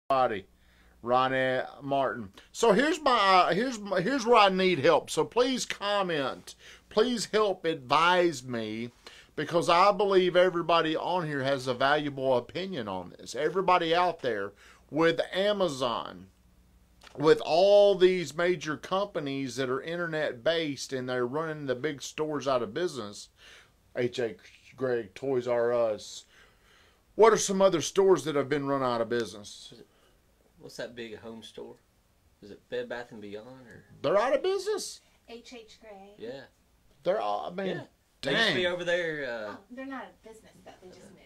Body, Ronnie Martin. So here's where I need help. So please comment. Please help advise me, because I believe everybody on here has a valuable opinion on this. Everybody out there with Amazon, with all these major companies that are internet based and they're running the big stores out of business. H.A. Gregg, Toys R Us. What are some other stores that have been run out of business? What's that big home store? Is it Bed Bath & Beyond? Or? They're out of business? H.H. Gregg. Yeah. They're all, I mean, yeah. Dang. They used to be over there. They're not out of business, though. They just moved.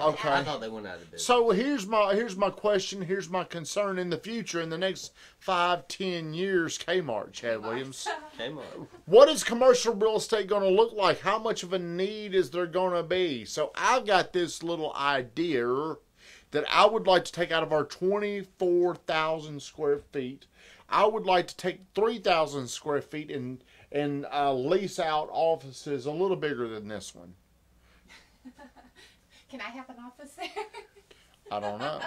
Okay. I thought they went out of business. So here's my question, here's my concern in the future, in the next 5-10 years, Kmart, Chad Williams. Kmart. What is commercial real estate going to look like? How much of a need is there going to be? So I've got this little idea that I would like to take out of our 24,000 square feet. I would like to take 3,000 square feet and lease out offices a little bigger than this one. Can I have an office there? I don't know.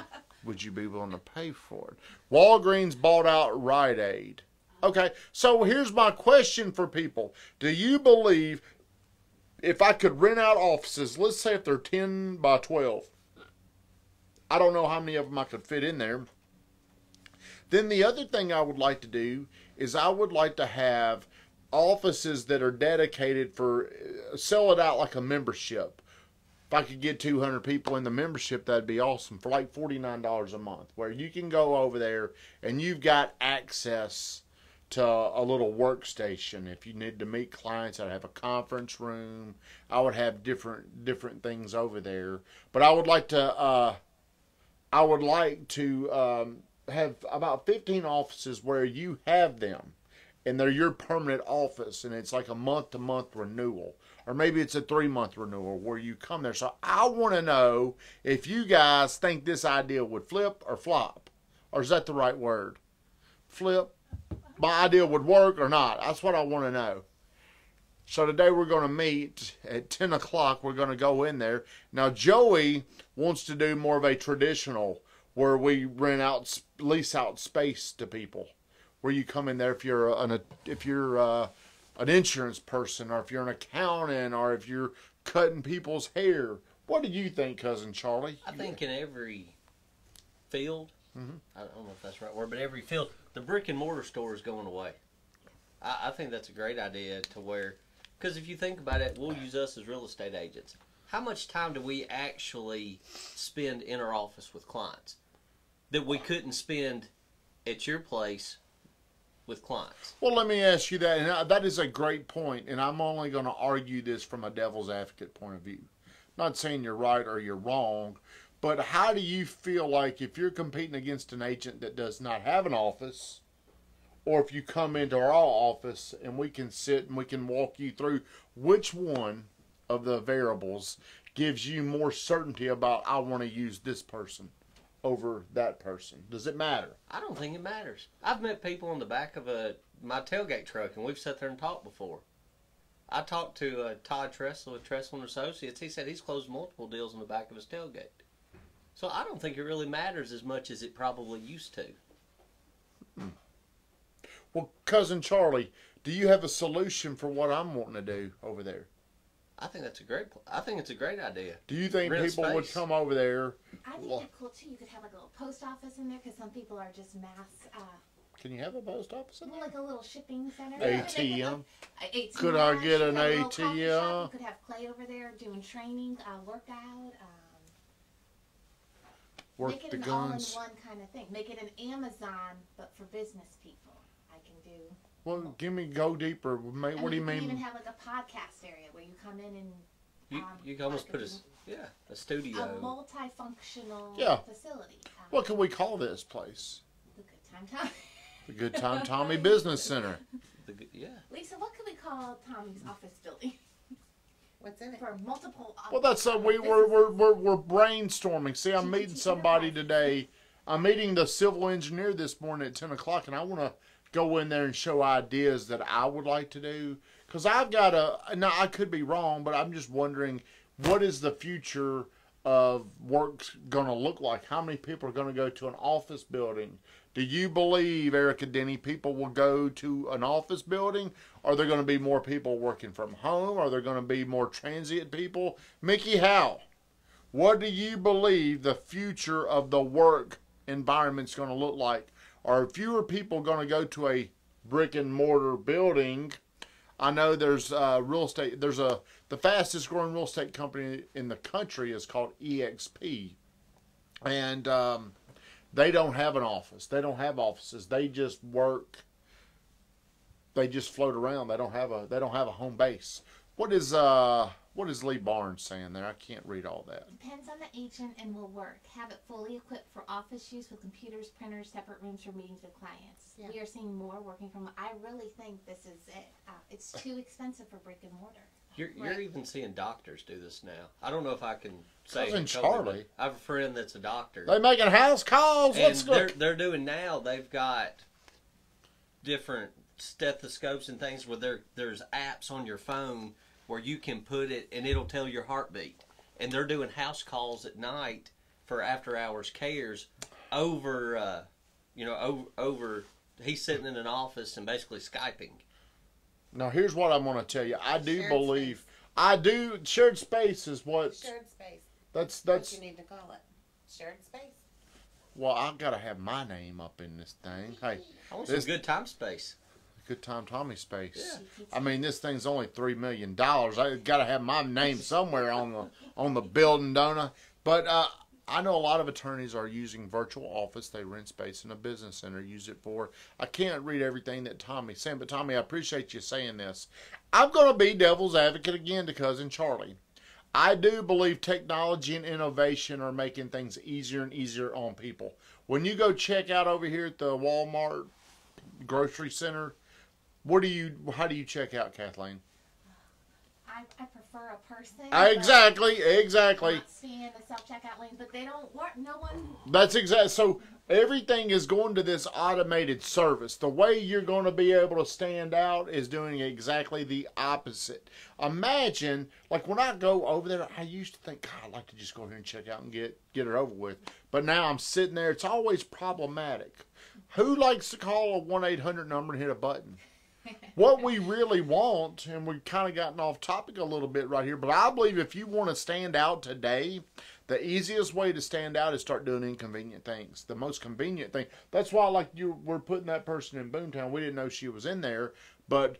Would you be willing to pay for it? Walgreens bought out Rite Aid. Okay, so here's my question for people. Do you believe if I could rent out offices, let's say if they're 10 by 12, I don't know how many of them I could fit in there. Then the other thing I would like to do is I would like to have offices that are dedicated for, sell it out like a membership. If I could get 200 people in the membership, that'd be awesome, for like $49 a month, where you can go over there and you've got access to a little workstation. If you need to meet clients, I'd have a conference room. I would have different things over there. But I would like to have about 15 offices where you have them, and they're your permanent office, and it's like a month-to-month renewal. Or maybe it's a 3-month renewal where you come there. So I want to know if you guys think this idea would flip or flop. Or is that the right word? Flip? My idea would work or not. That's what I want to know. So today we're going to meet at 10 o'clock. We're going to go in there. Now Joey wants to do more of a traditional where we lease out space to people. Where you come in there if you're an insurance person, or if you're an accountant, or if you're cutting people's hair. What do you think, Cousin Charlie? I think in every field, I don't know if that's the right word, but every field, the brick and mortar store is going away. I think that's a great idea to where, because if you think about it, we'll use us as real estate agents. How much time do we actually spend in our office with clients that we couldn't spend at your place with clients? Well, let me ask you that, and that is a great point, and I'm only going to argue this from a devil's advocate point of view. Not saying you're right or you're wrong, but how do you feel like if you're competing against an agent that does not have an office, or if you come into our office and we can sit and we can walk you through which one of the variables gives you more certainty about, I want to use this person over that person? Does it matter? I don't think it matters. I've met people on the back of my tailgate truck, and we've sat there and talked before. I talked to Todd Tressel with Tressel & Associates. He said he's closed multiple deals on the back of his tailgate. So I don't think it really matters as much as it probably used to. Well, Cousin Charlie, do you have a solution for what I'm wanting to do over there? I think that's a great idea. Do you think Rent people space. would come over there? I think they're cool too. You could have like a little post office in there, because some people are just mass. Can you have a post office in there? Like a little shipping center. ATM? ATM. Could I get an You could have a little coffee ATM? shop. You could have Clay over there doing training, workout. Work Make it the an guns. all-in-one kind of thing. Make it an Amazon, but for business people. I can do. Well, go deeper. What do you You mean? can even have like a podcast area where you come in and You can almost put a studio. a multifunctional facility. What can we call this place? The Good Time Tommy. The Good Time Tommy Business Center. Lisa, what could we call Tommy's office building? What's in it? For multiple. Well, that's we're brainstorming. See, I'm meeting somebody today. I'm meeting the civil engineer this morning at 10 o'clock, and I want to go in there and show ideas that I would like to do. Because I've got now I could be wrong, but I'm just wondering, what is the future of work's going to look like? How many people are going to go to an office building? Do you believe, Erica Denny, people will go to an office building? Are there going to be more people working from home? Are there going to be more transient people? Mickey Howe, what do you believe the future of the work environment's going to look like? Are fewer people going to go to a brick and mortar building? I know there's real estate. The fastest growing real estate company in the country is called EXP, and they don't have an office. They don't have offices. They just work. They just float around. They don't have a home base. What is Lee Barnes saying there? I can't read all that. Depends on the agent and will work. Have it fully equipped for office use with computers, printers, separate rooms for meetings with clients. Yeah. We are seeing more working from. I really think this is it. It's too expensive for brick and mortar. You're even seeing doctors do this now. I don't know if I can say it. Charlie, I have a friend that's a doctor. They making house calls. And they're doing now. They've got different stethoscopes and things where there's apps on your phone where you can put it and it'll tell your heartbeat. And they're doing house calls at night for after hours cares over, over. He's sitting in an office and basically Skyping. Now, here's what I'm going to tell you. I do shared believe, space. I do, shared space is what. Shared space. That's what you need to call it. Shared space. Well, I've got to have my name up in this thing. Hey, I want some good time space. Good time Tommy space. Yeah. I mean, this thing's only $3 million. I got to have my name somewhere on the building, don't I? But I know a lot of attorneys are using virtual office. They rent space in a business center, use it for. I can't read everything that Tommy's saying, but Tommy, I appreciate you saying this. I'm going to be devil's advocate again to Cousin Charlie. I do believe technology and innovation are making things easier and easier on people. When you go check out over here at the Walmart grocery center, how do you check out, Kathleen? I prefer a person. Exactly. Not seeing the self-checkout lane, but they don't work. No one. That's exactly. So everything is going to this automated service. The way you're going to be able to stand out is doing exactly the opposite. Imagine, like when I go over there, I used to think, God, I'd like to just go here and check out and get it over with. But now I'm sitting there. It's always problematic. Who likes to call a 1-800 number and hit a button? What we really want, and we've kind of gotten off topic a little bit right here, but I believe if you want to stand out today, the easiest way to stand out is start doing inconvenient things. The most convenient thing. That's why, like, we're putting that person in Boomtown. We didn't know she was in there, but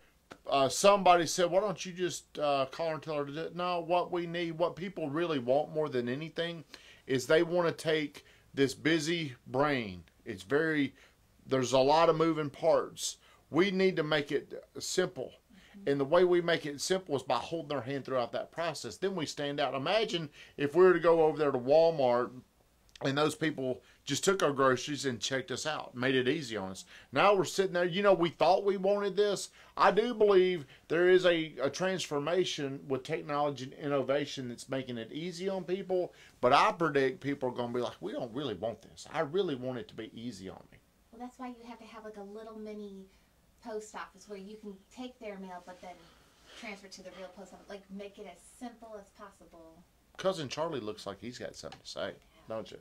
somebody said, why don't you just call her and tell her to do it? No, what we need, what people really want more than anything is they want to take this busy brain. There's a lot of moving parts. We need to make it simple. And the way we make it simple is by holding their hand throughout that process. Then we stand out. Imagine if we were to go over there to Walmart and those people just took our groceries and checked us out, made it easy on us. Now we're sitting there, we thought we wanted this. I do believe there is a transformation with technology and innovation that's making it easy on people. But I predict people are going to be like, we don't really want this. I really want it to be easy on me. Well, that's why you have to have like a little mini post office where you can take their mail but then transfer to the real post office. Like, make it as simple as possible. Cousin Charlie looks like he's got something to say, don't you?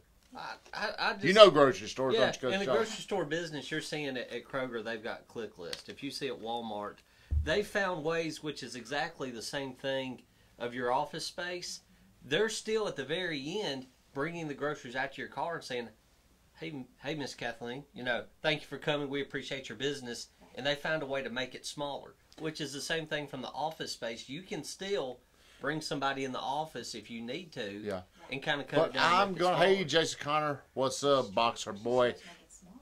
I just, you know grocery stores, yeah, don't you? In the grocery store business, you're seeing it at Kroger, they've got click list. If you see at Walmart, they found ways, which is exactly the same thing of your office space. They're still at the very end bringing the groceries out to your car and saying, hey, Miss Kathleen, thank you for coming. We appreciate your business. And they found a way to make it smaller, which is the same thing from the office space. You can still bring somebody in the office if you need to, yeah, and kind of cut it down. Hey, Jason Connor, what's up, boxer boy?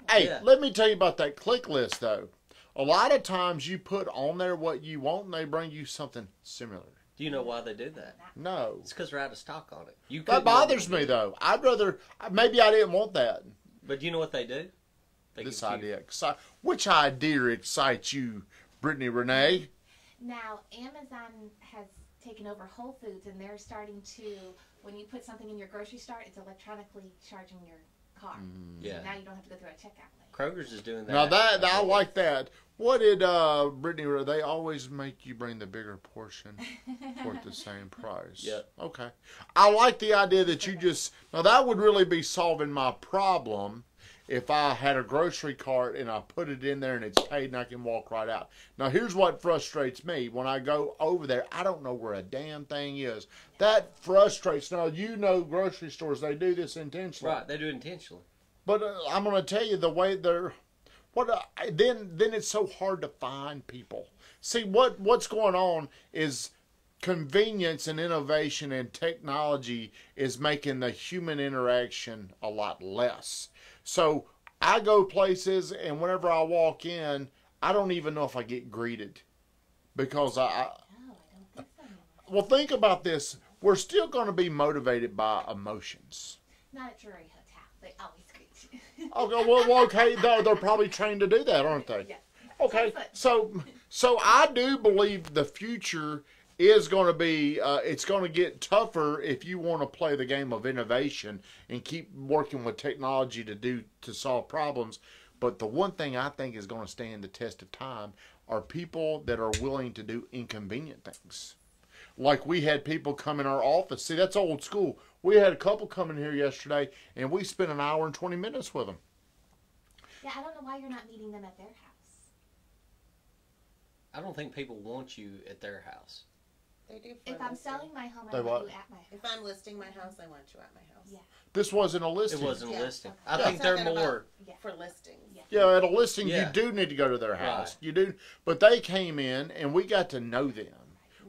Hey, let me tell you about that click list, though. A lot of times you put on there what you want, and they bring you something similar. Do you know why they do that? No. It's because they're out of stock on it. That bothers me, though. I'd rather, maybe I didn't want that. But do you know what they do? This idea. Which idea excites you, Brittany Renee? Now, Amazon has taken over Whole Foods, and they're starting to, when you put something in your grocery store, it's electronically charging your car. Yeah. So now you don't have to go through a checkout lane. Kroger's is doing that. Now, I like that. What did Brittany? They always make you bring the bigger portion for the same price. Yeah. Okay. I like the idea that you just now that would really be solving my problem if I had a grocery cart and I put it in there and it's paid and I can walk right out. Now here's what frustrates me when I go over there. I don't know where a damn thing is. That frustrates. Now you know grocery stores, they do this intentionally. Right, they do it intentionally. But I'm going to tell you the way they're. Then it's so hard to find people. See what's going on is convenience and innovation and technology is making the human interaction a lot less. So I go places and whenever I walk in, I don't even know if I get greeted because No, I don't think so. well, think about this. We're still going to be motivated by emotions. Not at Drury Hotel. They always greet you. Okay, well, okay, they're probably trained to do that, aren't they? Yeah. Okay, so I do believe the future is going to be, it's going to get tougher if you want to play the game of innovation and keep working with technology to solve problems. But the one thing I think is going to stand the test of time are people that are willing to do inconvenient things. Like we had people come in our office. See, that's old school. We had a couple come in here yesterday, and we spent an hour and 20 minutes with them. Yeah, I don't know why you're not meeting them at their house. I don't think people want you at their house. They do. For If I'm listing. selling my home, They I want what? you at my house. If I'm listing my house, I want you at my house. Yeah. This wasn't a listing. It wasn't Yeah. a listing. Okay. I Yeah. think they're Talking about more. for listings. Yeah. Yeah, at a listing, Yeah. you do need to go to their house. Right. You do. But they came in, and we got to know them.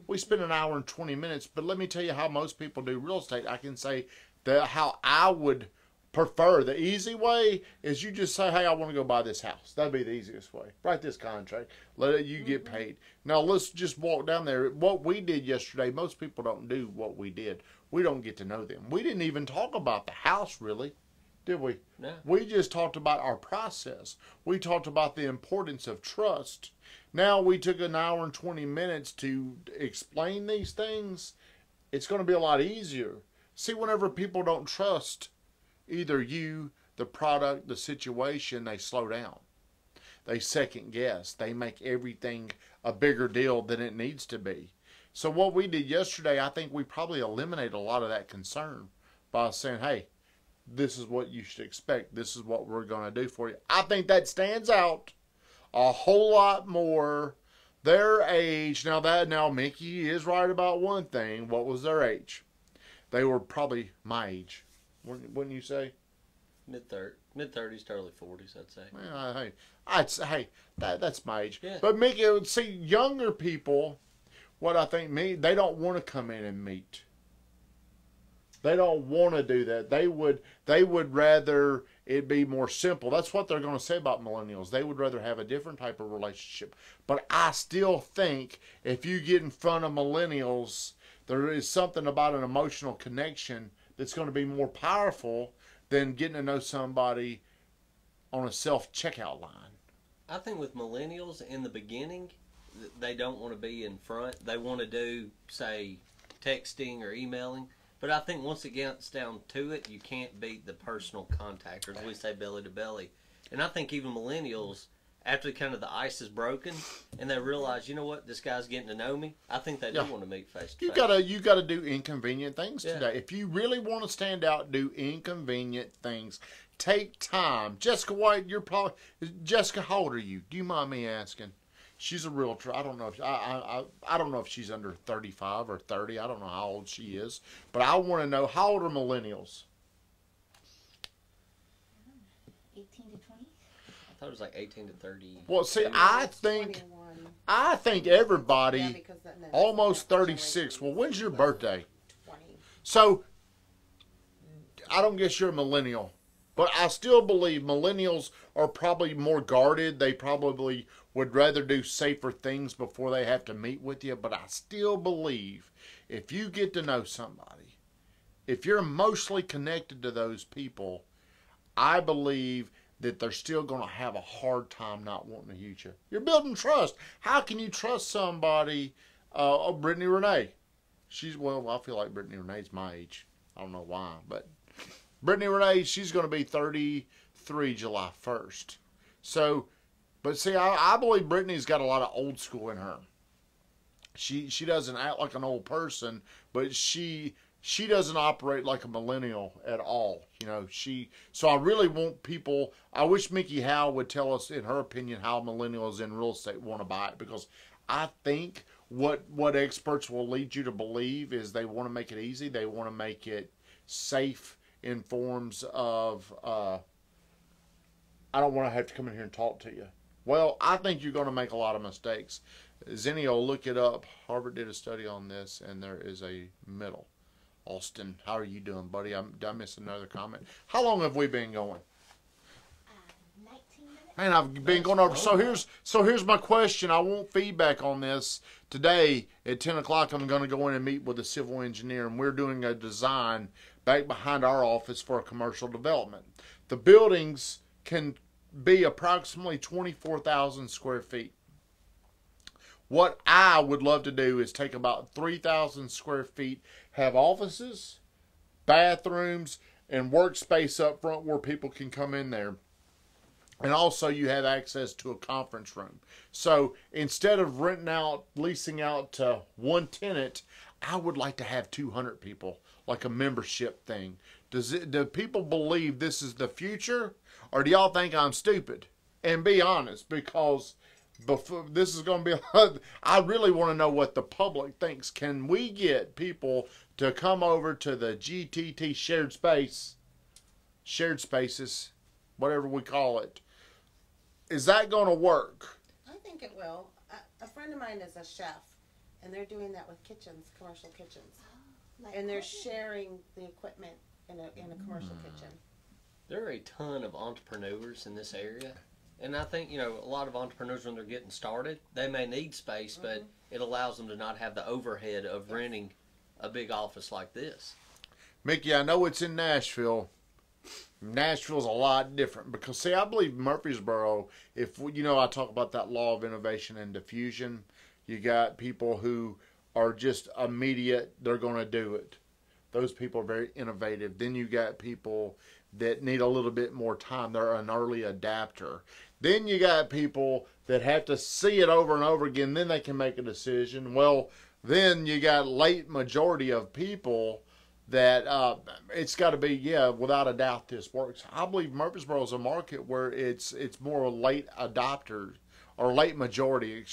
We spent an hour and 20 minutes, but let me tell you how most people do real estate. I can say that how I would prefer. The easy way is you just say, hey, I want to go buy this house. That'd be the easiest way. Write this contract. Let it, you get paid. Now, let's just walk down there. What we did yesterday, most people don't do what we did. We don't get to know them. We didn't even talk about the house, really, did we? No. We just talked about our process. We talked about the importance of trust. Now we took an hour and 20 minutes to explain these things. It's going to be a lot easier. See, whenever people don't trust either you, the product, the situation, they slow down. They second guess. They make everything a bigger deal than it needs to be. So what we did yesterday, I think we probably eliminated a lot of that concern by saying, hey, this is what you should expect. This is what we're going to do for you. I think that stands out a whole lot more. Their age, now Mickey is right about one thing. What was their age? They were probably my age, wouldn't you say? Mid 30s to early 40s, I'd say. Well, hey, that's my age. Yeah. But Mickey, see, younger people, what I think they don't want to come in and meet. They don't want to do that. They would rather it be more simple. That's what they're going to say about millennials. They would rather have a different type of relationship. But I still think if you get in front of millennials, there is something about an emotional connection that's going to be more powerful than getting to know somebody on a self-checkout line. I think with millennials in the beginning, they don't want to be in front. They want to do, say, texting or emailing. But I think once it gets down to it, you can't beat the personal contact, or as we say, belly to belly. And I think even millennials, after kind of the ice is broken and they realize, you know what, this guy's getting to know me, I think they do want to meet face to face. You gotta do inconvenient things Yeah. today. If you really want to stand out, do inconvenient things. Take time. Jessica White, Jessica, how old are you? Do you mind me asking? She's a realtor. I don't know if I don't know if she's under 35 or 30. I don't know how old she is, but I want to know, how old are millennials? 18 to 20? I thought it was like 18 to 30. Well, see, No, I it's think 21. everybody Yeah, because that's almost that 36. generation Well, when's your was birthday? 20. So, I don't guess you're a millennial, but I still believe millennials are probably more guarded. They probably would rather do safer things before they have to meet with you. But I still believe if you get to know somebody, if you're emotionally connected to those people, I believe that they're still going to have a hard time not wanting to use you. You're building trust. How can you trust somebody? Brittany Renee. I feel like Brittany Renee's my age. I don't know why, but Brittany Renee, she's going to be 33 July 1st. So But see, I believe Brittany's got a lot of old school in her. She doesn't act like an old person, but she doesn't operate like a millennial at all. You know, so I really want people, I wish Mickey Howe would tell us, in her opinion, how millennials in real estate want to buy it, because I think what experts will lead you to believe is they want to make it easy. They want to make it safe in forms of, I don't want to have to come in here and talk to you. Well, I think you're going to make a lot of mistakes. Zenio, look it up. Harvard did a study on this, and there is a middle. Austin, how are you doing, buddy? Did I miss another comment? How long have we been going? 19 minutes. Man, I've been going over. So here's my question. I want feedback on this. Today at 10 o'clock, I'm going to go in and meet with a civil engineer, and we're doing a design back behind our office for a commercial development. The buildings can be approximately 24,000 square feet. What I would love to do is take about 3,000 square feet, have offices, bathrooms, and workspace up front where people can come in there. And also you have access to a conference room. So instead of leasing out to one tenant, I would like to have 200 people, like a membership thing. Do people believe this is the future? Or do y'all think I'm stupid? And be honest, because this is going to be, I really want to know what the public thinks. Can we get people to come over to the GTT shared spaces, whatever we call it? Is that going to work? I think it will. A friend of mine is a chef, and they're doing that with kitchens, commercial kitchens. And they're sharing the equipment in a commercial kitchen. There are a ton of entrepreneurs in this area. And I think, a lot of entrepreneurs, when they're getting started, they may need space, but it allows them to not have the overhead of renting a big office like this. Mickey, I know it's in Nashville. Nashville's a lot different because, see, I believe Murfreesboro, I talk about that law of innovation and diffusion. You got people who are just immediate, they're going to do it. Those people are very innovative. Then you got people that need a little bit more time. They're an early adapter. Then you got people that have to see it over and over again. Then they can make a decision. Well, then you got late majority of people that it's got to be, without a doubt this works. I believe Murfreesboro is a market where it's more late adopters, or late majority,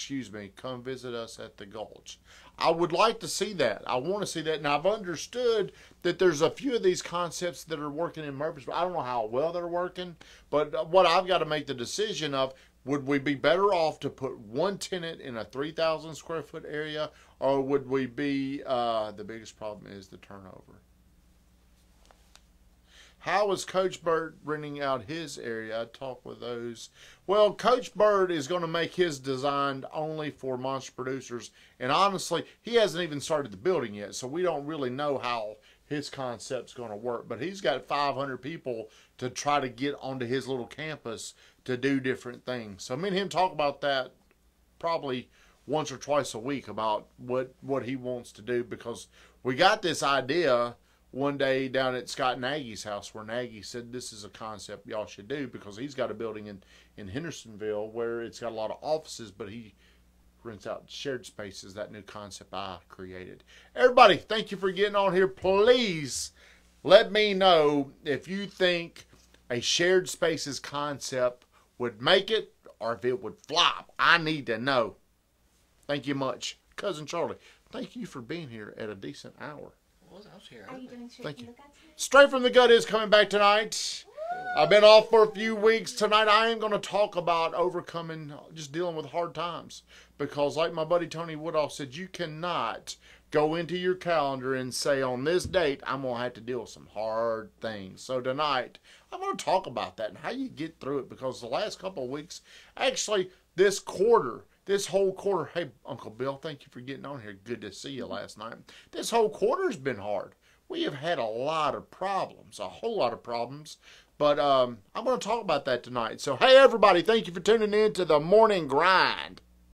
come visit us at the Gulch. I would like to see that. I want to see that. And I've understood that there's a few of these concepts that are working in Murfreesboro. I don't know how well they're working, but what I've got to make the decision of, would we be better off to put one tenant in a 3,000 square foot area, or would we be, the biggest problem is the turnover. How is Coach Bird renting out his area? I talk with those. Well, Coach Bird is going to make his design only for monster producers. And honestly, he hasn't even started the building yet. So we don't really know how his concept's going to work. But he's got 500 people to try to get onto his little campus to do different things. So me and him talk about that probably once or twice a week about what he wants to do. Because we got this idea one day down at Scott Nagy's house, where Nagy said this is a concept y'all should do, because he's got a building in Hendersonville where it's got a lot of offices, but he rents out shared spaces, that new concept I created. Everybody, thank you for getting on here. Please let me know if you think a shared spaces concept would make it, or if it would flop. I need to know. Thank you much. Cousin Charlie, thank you for being here at a decent hour. I was here. Are you doing straight Thank from you. the gut tonight? Straight from the Gut is coming back tonight. I've been off for a few weeks. Tonight I am going to talk about overcoming, just dealing with hard times. Because like my buddy Tony Woodall said, you cannot go into your calendar and say, on this date, I'm going to have to deal with some hard things. So tonight, I'm going to talk about that and how you get through it. Because the last couple of weeks, actually this whole quarter, hey, Uncle Bill, thank you for getting on here. Good to see you last night. This whole quarter's been hard. We have had a lot of problems, a whole lot of problems. But I'm going to talk about that tonight. So, hey, everybody, thank you for tuning in to the Morning Grind.